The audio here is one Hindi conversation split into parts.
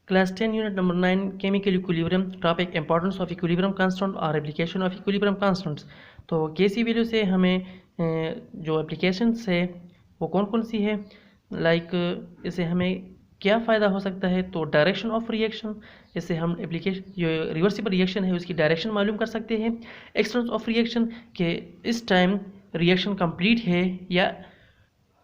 Class 10 unit number 9 chemical equilibrium topic importance of equilibrium constant और application of equilibrium constants। तो Kc वैल्यू से हमें जो एप्लीकेशंस है वो कौन कौन सी है, इससे हमें क्या फ़ायदा हो सकता है। तो डायरेक्शन ऑफ रिएक्शन, इससे हम एप्लीकेशन जो रिवर्सिबल रिएक्शन है उसकी डायरेक्शन मालूम कर सकते हैं। एक्सटेंस ऑफ रिएक्शन के इस टाइम रिएक्शन कंप्लीट है या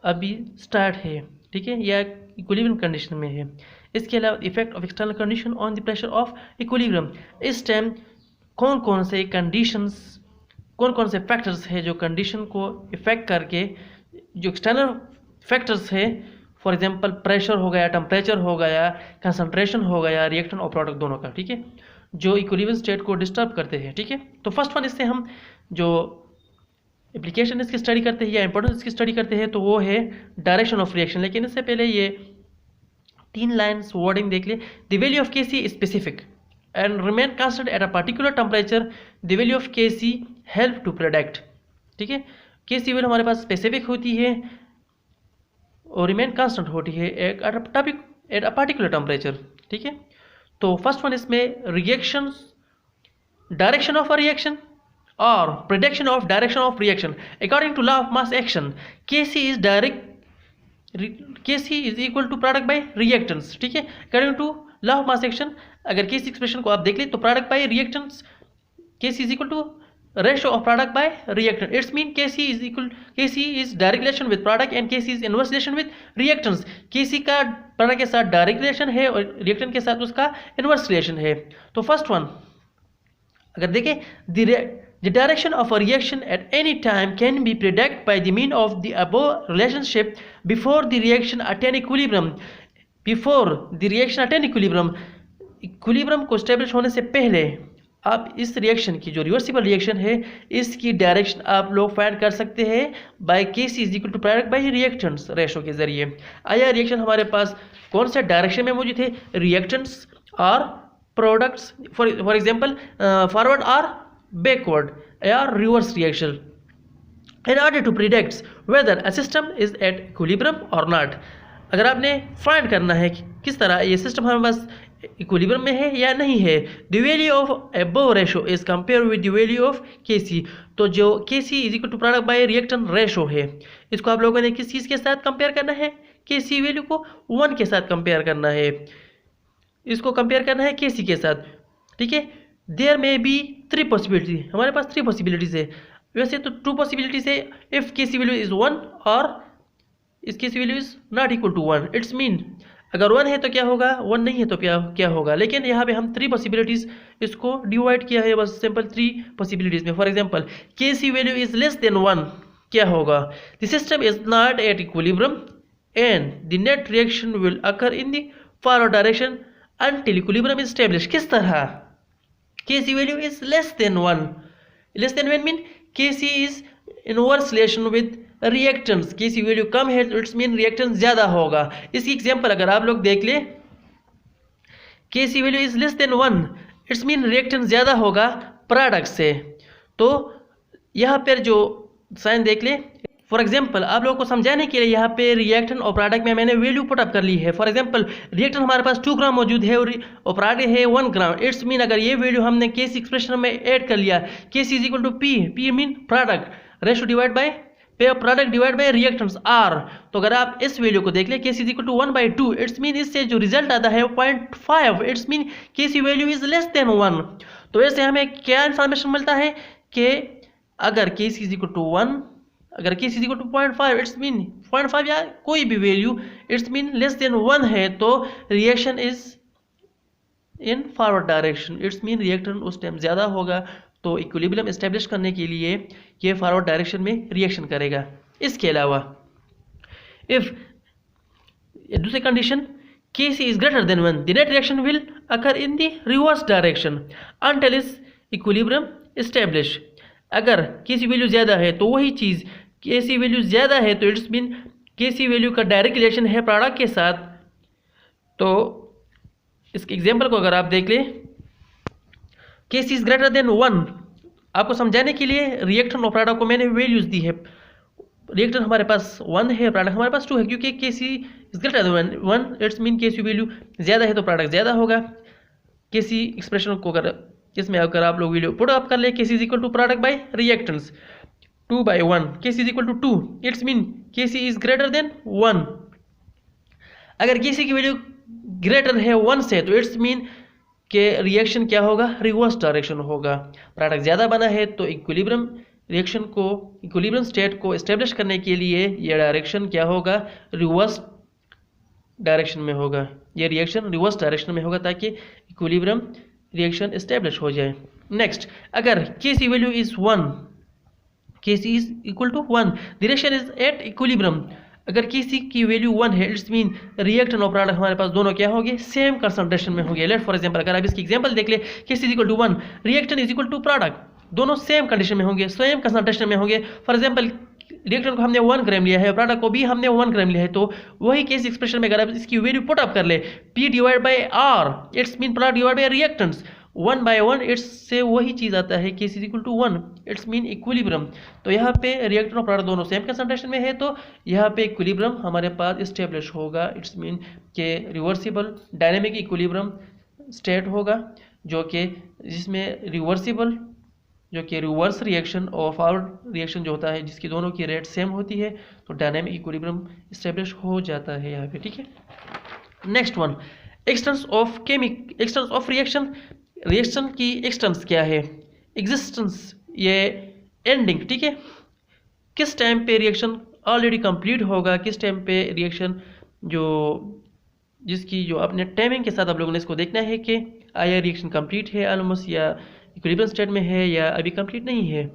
अभी स्टार्ट है, ठीक है, या इक्विलिब्रियम कंडीशन में है। इसके अलावा effect of external condition on the pressure of equilibrium, इस टाइम कौन कौन से कंडीशंस, कौन कौन से फैक्टर्स है जो कंडीशन को इफेक्ट करके, जो एक्सटर्नल फैक्टर्स है, फॉर एग्जांपल प्रेशर हो गया, टेम्परेचर हो गया, कंसंट्रेशन हो गया, रिएक्टेंट और प्रोडक्ट दोनों का, ठीक है, जो इक्विलिब्रियम स्टेट को डिस्टर्ब करते हैं, ठीक है। तो फर्स्ट वन, इससे हम जो एप्लीकेशन इसकी स्टडी करते हैं या इंपॉर्टेंस इसकी स्टडी करते हैं तो वो है डायरेक्शन ऑफ रिएक्शन। लेकिन इससे पहले ये 3 लाइन्स वर्डिंग देख ले। The value of Kc is specific and remain constant at a particular temperature. The value of Kc help to predict, ठीक है। Kc वैल्यू हमारे पास स्पेसिफिक होती है और रिमेन कांस्टेंट होती है एट अ पर्टिकुलर टेम्परेचर, ठीक है। तो फर्स्ट वन इसमें reaction, direction of a reaction or prediction of direction of reaction according to law of mass action, Kc is equal to product by reactants, ठीक है। according to law of mass action अगर Kc एक्सप्रेशन को आप देख ले तो product by reactants, Kc is equal to ratio of product by reactant, it's mean Kc is direct relation with product and Kc is inverse relation with reactants। Kc का product के साथ direct relation है और reactant के साथ उसका inverse relation है। तो फर्स्ट वन अगर देखें, the direction of a reaction at any time can be predicted by the mean of the above relationship before the reaction attain equilibrium। Before the reaction attain equilibrium, equilibrium को establish होने से पहले आप इस रिएक्शन की जो रिवर्सिबल रिएक्शन है इसकी डायरेक्शन आप लोग फाइंड कर सकते हैं by Kc is equal to product by reactants ratio के जरिए। आया रिएक्शन हमारे पास कौन से डायरेक्शन में मौजूद है, रिएक्टेंट्स और प्रोडक्ट्स, फॉर एग्जांपल फॉरवर्ड और backward or reverse reaction in order to predict whether a system is at equilibrium or not। अगर आपने फाइंड करना है कि किस तरह ये सिस्टम हमारे पास इक्विलिब्रियम में है या नहीं है, the value of above ratio is compared with the value of Kc। तो जो Kc is equal to product by reactant ratio है, इसको आप लोगों ने किस चीज़ के साथ कंपेयर करना है, Kc वैल्यू को 1 के साथ कंपेयर करना है, इसको कंपेयर करना है Kc के साथ, ठीक है। देयर में बी 3 पॉसिबिलिटी, हमारे पास 3 पॉसिबिलिटीज है। वैसे तो 2 पॉसिबिलिटीज है, इफ Kc वैल्यू इज 1 और इस Kc value is not equal to 1, it's mean अगर 1 है तो क्या होगा, 1 नहीं है तो क्या होगा। लेकिन यहाँ पे हम 3 पॉसिबिलिटीज इसको डिवाइड किया है, बस सिंपल 3 पॉसिबिलिटीज में। For example Kc value is less than 1, क्या होगा, the system is not at equilibrium and the net reaction will occur in the forward direction until equilibrium is established. किस तरह Kc value is less than 1, less than 1 mean Kc is inverse relation with reactants। Kc value कम है तो इट्स मीन रिएक्टेंस ज़्यादा होगा। इसकी एग्जांपल अगर आप लोग देख ले, Kc value is less than 1, it's mean reactance ज़्यादा होगा प्रोडक्ट से। तो यहाँ पर जो साइन देख ले, फॉर एग्जाम्पल आप लोगों को समझाने के लिए यहाँ पे रिएक्टेंट और प्रोडक्ट में मैंने वैल्यू पुट अप कर ली है। फॉर एग्जांपल रिएक्टेंट हमारे पास 2 ग्राम मौजूद है और प्रोडक्ट है 1 ग्राम, इट्स मीन अगर ये वैल्यू हमने Kc एक्सप्रेशन में ऐड कर लिया, Kc is equal to P mean product ratio divide by product divide by reactants R। तो अगर आप इस वैल्यू को देख ले, Kc is equal to 1/2, it's mean इससे जो रिजल्ट आता है 0.5, it's mean Kc value is less than 1। तो ऐसे हमें क्या इन्फॉर्मेशन मिलता है कि अगर Kc इज इक्वल टू 1, अगर Kc is equal to 0.5, it's mean 0.5 या कोई भी value, it's mean less than 1 है तो reaction is in forward direction, it's mean reactant उस टाइम ज़्यादा होगा। तो इक्विलिब्रियम एस्टेब्लिश करने के लिए ये फॉरवर्ड डायरेक्शन में रिएक्शन करेगा। इसके अलावा इफ दूसरी condition Kc is greater than 1, the net reaction will occur in the reverse direction until is equilibrium establish. अगर Kc वैल्यू ज़्यादा है तो वही चीज़, Kc वैल्यू ज़्यादा है तो इट्स मीन Kc वैल्यू का डायरेक्ट रिलेशन है प्रोडक्ट के साथ। तो इसके एग्जांपल को अगर आप देख ले, Kc इज ग्रेटर देन 1, आपको समझाने के लिए रिएक्टेंट और प्रोडक्ट को मैंने वैल्यूज दी है। रिएक्टेंट हमारे पास 1 है, प्रोडक्ट हमारे पास 2 है, क्योंकि Kc is greater than 1 it's mean KC value ज़्यादा है तो प्रोडक्ट ज़्यादा होगा। केसी एक्सप्रेशन को अगर इसमें अगर आप लोग वैल्यू पुट अप कर ले, KC is equal to product by reactants 2/1, KC is equal to 2, it's mean KC is greater than 1। अगर केसी की वैल्यू ग्रेटर है 1 से तो इट्स मीन के रिएक्शन क्या होगा, रिवर्स डायरेक्शन होगा। प्रोडक्ट ज़्यादा बना है तो इक्विलिब्रियम रिएक्शन को, इक्विलिब्रियम स्टेट को एस्टेब्लिश करने के लिए ये डायरेक्शन क्या होगा, रिवर्स डायरेक्शन में होगा। ये रिएक्शन रिवर्स डायरेक्शन में होगा ताकि इक्विलिब्रियम रिएक्शन एस्टेब्लिश हो जाए। नेक्स्ट, अगर KC value is 1, KC is equal to 1, the reaction is at equilibrium. अगर केसी की वैल्यू 1 है इट्स मीन रिएक्टेंट और प्रोडक्ट हमारे पास दोनों क्या होंगे, सेम कंसंट्रेशन में होंगे। लेट फॉर एग्जांपल अगर आप इसकी एग्जांपल देख ले, KC is equal to 1, reactant is equal to product, दोनों सेम कंडीशन में होंगे, सेम कंसंट्रेशन में होंगे। फॉर एग्जांपल रिएक्टेंट को हमने 1 ग्राम लिया है, प्रोडक्ट को भी हमने 1 ग्राम लिया है, तो वही केस एक्सप्रेशन में अगर आप इसकी वैल्यू पुट अप कर ले, P divide by R it's mean product divide by reactants 1/1, it's से वही चीज़ आता है KC is equal to 1, it's mean equilibrium. तो यहाँ पे रिएक्टेंट और प्रोडक्ट दोनों सेम कंसंट्रेशन में है तो यहाँ पे इक्विलिब्रियम हमारे पास इस्टेब्लिश होगा। इट्स मीन के रिवर्सिबल डायनेमिक इक्विलिब्रियम स्टेट होगा जो कि जिसमें रिवर्सिबल जो कि रिवर्स रिएक्शन और फॉरवर्ड रिएक्शन जो होता है जिसकी दोनों की रेट सेम होती है तो डायनेमिक इक्विलिब्रियम इस्टेब्लिश हो जाता है यहाँ पे, ठीक है। Next one, expanse of reaction. Reaction की एक्सटेंस क्या है, एग्जिस्टेंस, ये एंडिंग, ठीक है। किस टाइम पे रिएक्शन ऑलरेडी कंप्लीट होगा, किस टाइम पे रिएक्शन जो जिसकी जो अपने टाइमिंग के साथ आप लोगों ने इसको देखना है कि आया रिएक्शन कंप्लीट है ऑलमोस्ट या इक्विलिब्रियम स्टेट में है या अभी कंप्लीट नहीं है।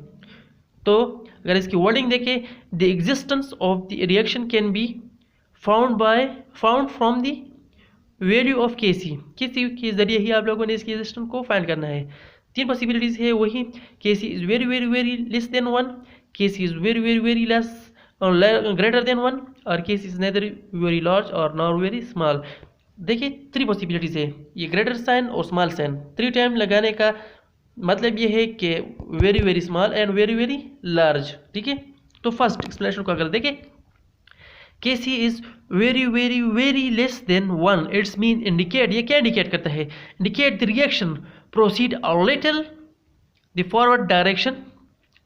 तो अगर इसकी वर्डिंग देखें, the existence of the reaction can be found from the value of KC. KC के जरिए ही आप लोगों ने इसकी एग्जिस्टेंस को फाइंड करना है। 3 पॉसिबिलिटीज है वही, KC is very very very less than 1, KC is very very very less और ग्रेटर देन 1 और KC is neither very large और नॉर वेरी स्मॉल। देखिए 3 पॉसिबिलिटीज है, ये ग्रेटर साइन और स्मॉल साइन 3 टाइम लगाने का मतलब ये है कि very very small and very very large, ठीक है। तो फर्स्ट एक्सप्लेनेशन को अगर देखें, KC is very very very less than 1, it's mean indicate, ये क्या इंडिकेट करता है, indicate the reaction proceed a little the forward direction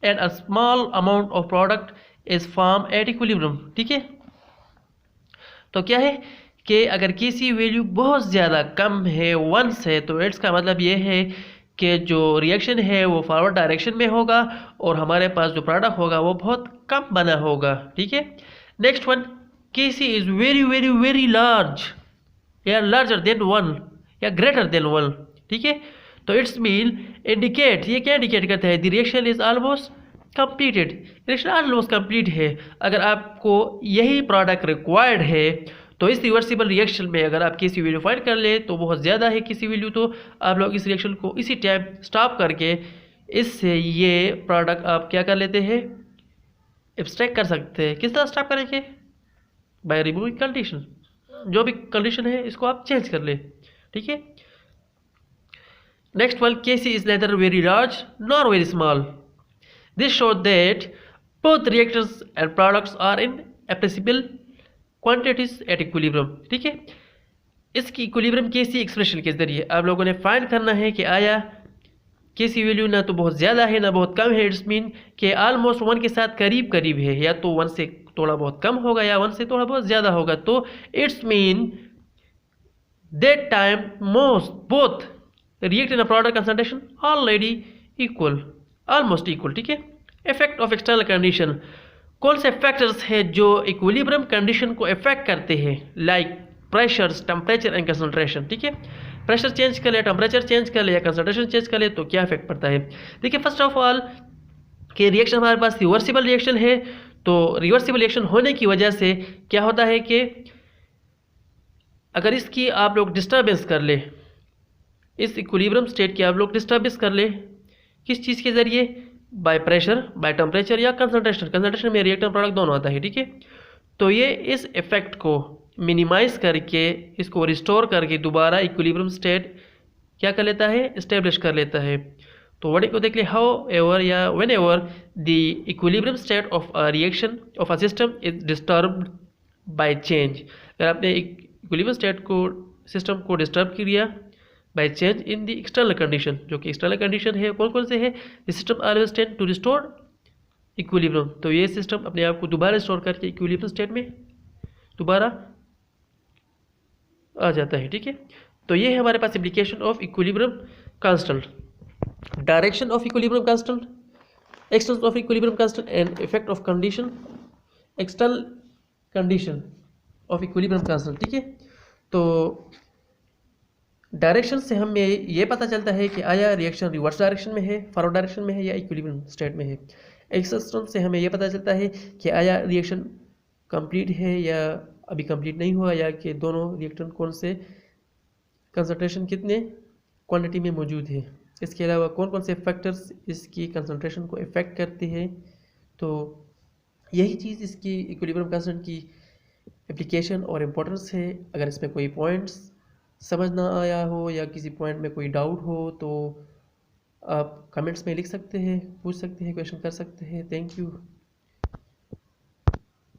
and a small amount of product is form eight equilibrium, ठीक है। तो क्या है कि अगर केसी वैल्यू बहुत ज़्यादा कम है 1 से तो इट्स का मतलब ये है कि जो रिएक्शन है वो फॉरवर्ड डायरेक्शन में होगा और हमारे पास जो प्रोडक्ट होगा वो बहुत कम बना होगा, ठीक है। Next one, KC is very very very large या लार्जर देन 1 या ग्रेटर देन 1, ठीक है। तो इट्स मीन इंडिकेट, ये क्या इंडिकेट करता है, the reaction is almost completed, reaction almost complete है। अगर आपको यही प्रोडक्ट रिक्वायर्ड है तो इस रिवर्सिबल रिएक्शन में अगर आप केसी वैल्यू फाइंड कर ले तो बहुत ज़्यादा है केसी वैल्यू, तो आप लोग इस रिएक्शन को इसी टाइम स्टॉप करके इससे ये प्रोडक्ट आप क्या कर लेते हैं, एब्स्ट्रैक्ट कर सकते हैं। किस तरह स्टॉप करेंगे, बाय रिमूविंग कंडीशन, जो भी कंडीशन है इसको आप चेंज कर ले, ठीक है। Next one, KC is neither very large nor very small, this show that both reactors and products are in appreciable quantities at equilibrium, ठीक है। इसकी इक्विलिब्रियम केसी एक्सप्रेशन के जरिए आप लोगों ने फाइंड करना है कि आया केसी वैल्यू ना तो बहुत ज़्यादा है ना बहुत कम है, इट्स मीन कि ऑलमोस्ट 1 के साथ करीब करीब है, या तो 1 से थोड़ा बहुत कम होगा या 1 से थोड़ा बहुत ज़्यादा होगा। तो it's mean that time most both react in product concentration already equal, almost equal, ठीक है। इफेक्ट ऑफ एक्सटर्नल कंडीशन, कौन से फैक्टर्स हैं जो इक्विलिब्रियम कंडीशन को इफेक्ट करते हैं, like pressures, temperature and concentration, ठीक है। प्रेशर चेंज कर ले, टेम्परेचर चेंज कर ले या कंसंट्रेशन चेंज कर ले तो क्या इफेक्ट पड़ता है। देखिए फर्स्ट ऑफ ऑल कि रिएक्शन हमारे पास रिवर्सिबल रिएक्शन है, तो रिवर्सिबल रिएक्शन होने की वजह से क्या होता है कि अगर इसकी आप लोग डिस्टर्बेंस कर ले, इस इक्विलिब्रियम स्टेट की आप लोग डिस्टर्बेंस कर ले, किस चीज़ के ज़रिए, बाय प्रेशर, बाय टेम्परेचर या कंसंट्रेशन, कंसंट्रेशन में रिएक्टेंट प्रोडक्ट दोनों आता है, ठीक है। तो ये इस इफेक्ट को मिनिमाइज करके इसको रिस्टोर करके दोबारा इक्विलिब्रियम स्टेट क्या कर लेता है, इस्टेब्लिश कर लेता है। तो वर्डिंग को देख ले, हाउ एवर या whenever the equilibrium state of a reaction of a system is disturbed by change. अगर आपने इक्विलिब्रियम स्टेट को सिस्टम को डिस्टर्ब किया by change in the external condition, जो कि एक्सटर्नल कंडीशन है कौन कौन से है, the system always tend to restore equilibrium. तो ये सिस्टम अपने आप को दोबारा रिस्टोर करके इक्विलिब्रियम स्टेट में दोबारा आ जाता है, ठीक है। तो ये है हमारे पास application of equilibrium constant, direction of equilibrium constant, extension of equilibrium constant and effect of condition, external condition of equilibrium constant, ठीक है। तो डायरेक्शन से हमें ये पता चलता है कि आया रिएक्शन रिवर्स डायरेक्शन में है, फॉरवर्ड डायरेक्शन में है या इक्विलिब्रियम स्टेट में है। एक्सटेंशन से हमें ये पता चलता है कि आया रिएक्शन कंप्लीट है या अभी कंप्लीट नहीं हुआ, या कि दोनों रिएक्टेंट कौन से कंसंट्रेशन कितने क्वांटिटी में मौजूद है। इसके अलावा कौन कौन से फैक्टर्स इसकी कंसंट्रेशन को इफ़ेक्ट करते हैं। तो यही चीज़ इसकी इक्विलिब्रियम कांस्टेंट की एप्लीकेशन और इम्पोर्टेंस है। अगर इसमें कोई पॉइंट्स समझ ना आया हो या किसी पॉइंट में कोई डाउट हो तो आप कमेंट्स में लिख सकते हैं, पूछ सकते हैं, क्वेश्चन कर सकते हैं। Thank you.